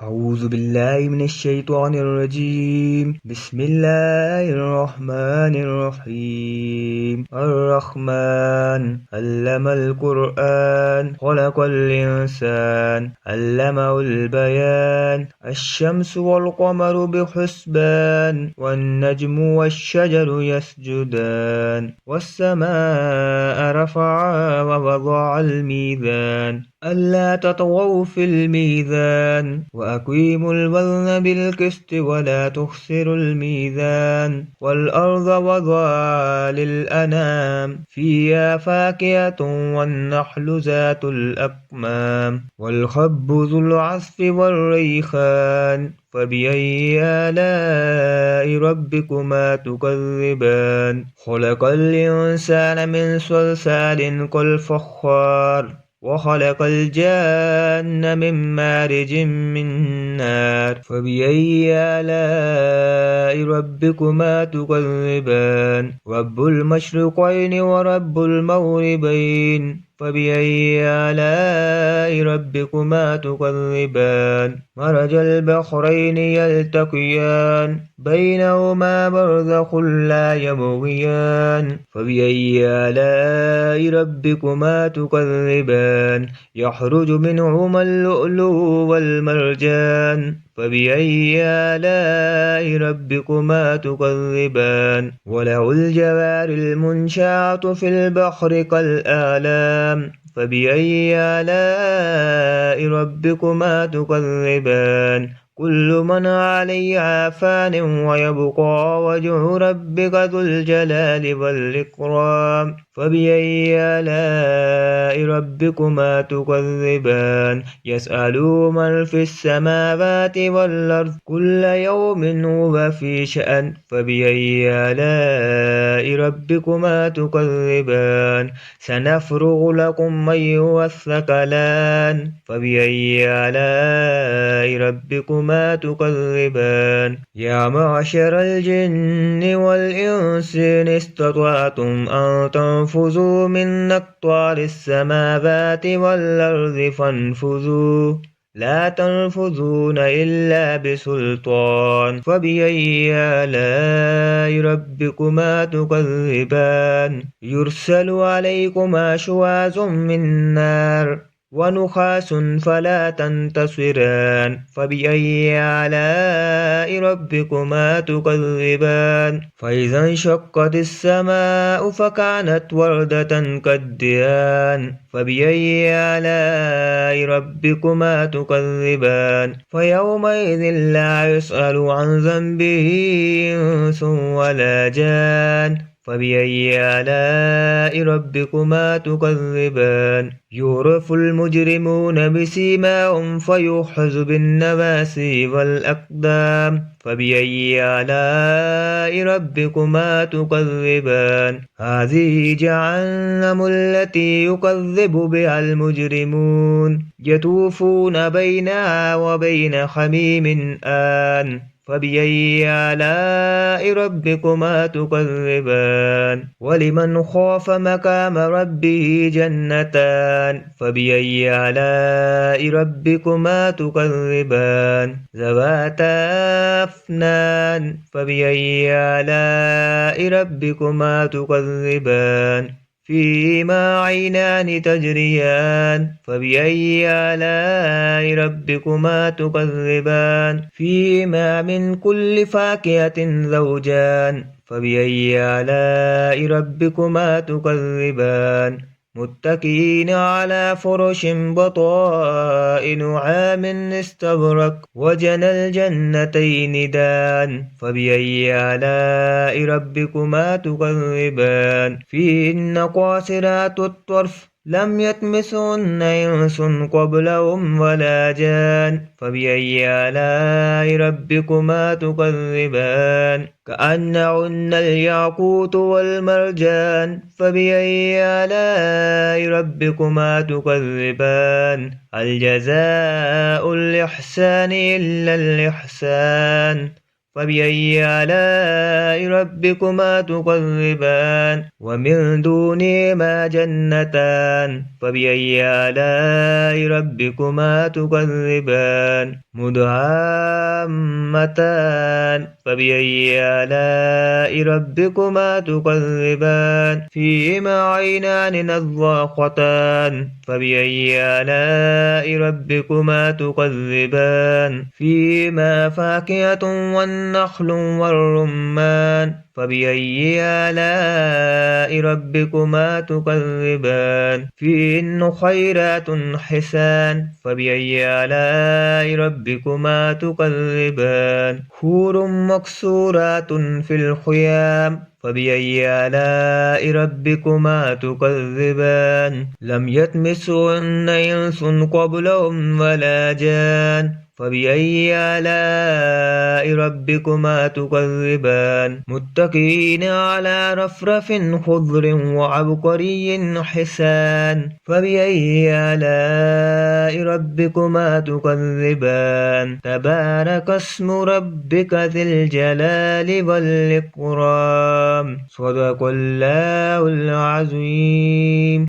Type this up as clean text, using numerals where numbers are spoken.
أعوذ بالله من الشيطان الرجيم. بسم الله الرحمن الرحيم. الرحمن علم القرآن خلق الإنسان علمه البيان. الشمس والقمر بحسبان والنجم والشجر يسجدان والسماء رفعها ووضع الميزان ألا تطغوا في الميزان وأقيموا الوزن بالقسط ولا تخسروا الميزان والأرض وضعها للأنام فيها فاكهة والنخل ذات الأكمام والخب ذو العصف والريحان فبأي آلاء ربكما تكذبان خلق الإنسان من صلصال كالفخار وخلق الجن من مارج من نار فبأي آلاء ربكما تكذبان رب المشرقين ورب المغربين فبأي آلاء ربكما تكذبان مرج البحرين يلتقيان بينهما برزخ لا يبغيان فبأي آلاء ربكما تكذبان يخرج منهما اللؤلؤ والمرجان فبأي آلاء ربكما تكذبان وله الجوار المنشآت في البحر كالأعلام فبأي آلاء ربكما تكذبان كل من عليها فان ويبقى وجه ربك ذو الجلال والإكرام فبأي آلاء ربكما تكذبان يسأله من في السماوات والأرض كل يوم هو في شأن فبأي آلاء ربكما تكذبان سنفرغ لكم أيها الثقلان فبأي آلاء ربكما تكذبان يا معشر الجن والإنس إن استطعتم أن تنفذوا من أقطار السماوات والأرض فانفذوا لا تنفذون إلا بسلطان فبأي آلاء ربكما تكذبان يرسل عليكما شواظ من نار ونخاس فلا تنتصران فبأي آلاء ربكما تكذبان فإذا انشقت السماء فكانت وردة كالدهان فبأي آلاء ربكما تكذبان فيومئذ لا يسأل عن ذنبه إنس ولا جان فبأي آلاء ربكما تكذبان يعرف المجرمون بسيماهم فيؤخذ بالنواسي والأقدام فبأي آلاء ربكما تكذبان هذه جهنم التي يكذب بها المجرمون يطوفون بينها وبين حميم آن فبأي آلاء ربكما تكذبان ولمن خاف مقام ربه جنتان فبأي آلاء ربكما تكذبان ذواتا أفنان فبأي آلاء ربكما تكذبان فيهما عينان تجريان فبأي آلاء ربكما تكذبان فيهما من كل فاكهة زوجان فبأي آلاء ربكما تكذبان متكئين على فرش بطائنها من استبرق وجنى الجنتين دان فبأي آلاء ربكما تكذبان فيهن قاصرات الطرف لم يطمثهن إنس قبلهم ولا جان فبأي آلاء ربكما تكذبان كأنهن الياقوت والمرجان فبأي آلاء ربكما تكذبان هل جزاء الإحسان إلا الإحسان فبأي آلاء ربكما تكذبان ومن دونهما جنتان فبأي آلاء ربكما تكذبان مدهامتان فبأي آلاء ربكما تكذبان فيهما عينان نضاختان فبأي آلاء ربكما تكذبان فيهما فاكهة والنخل والرمان فبأي آلاء ربكما تكذبان فيهن خيرات حسان فبأي آلاء ربكما تكذبان حور مقصورات في الخيام فبأي آلاء ربكما تكذبان لم يطمثهن إنس قبلهم ولا جان فبأي آلاء ربكما تكذبان متكئين على رفرف خضر وعبقري حسان فبأي آلاء ربكما تكذبان تبارك اسم ربك ذي الجلال والإكرام صدق الله العظيم.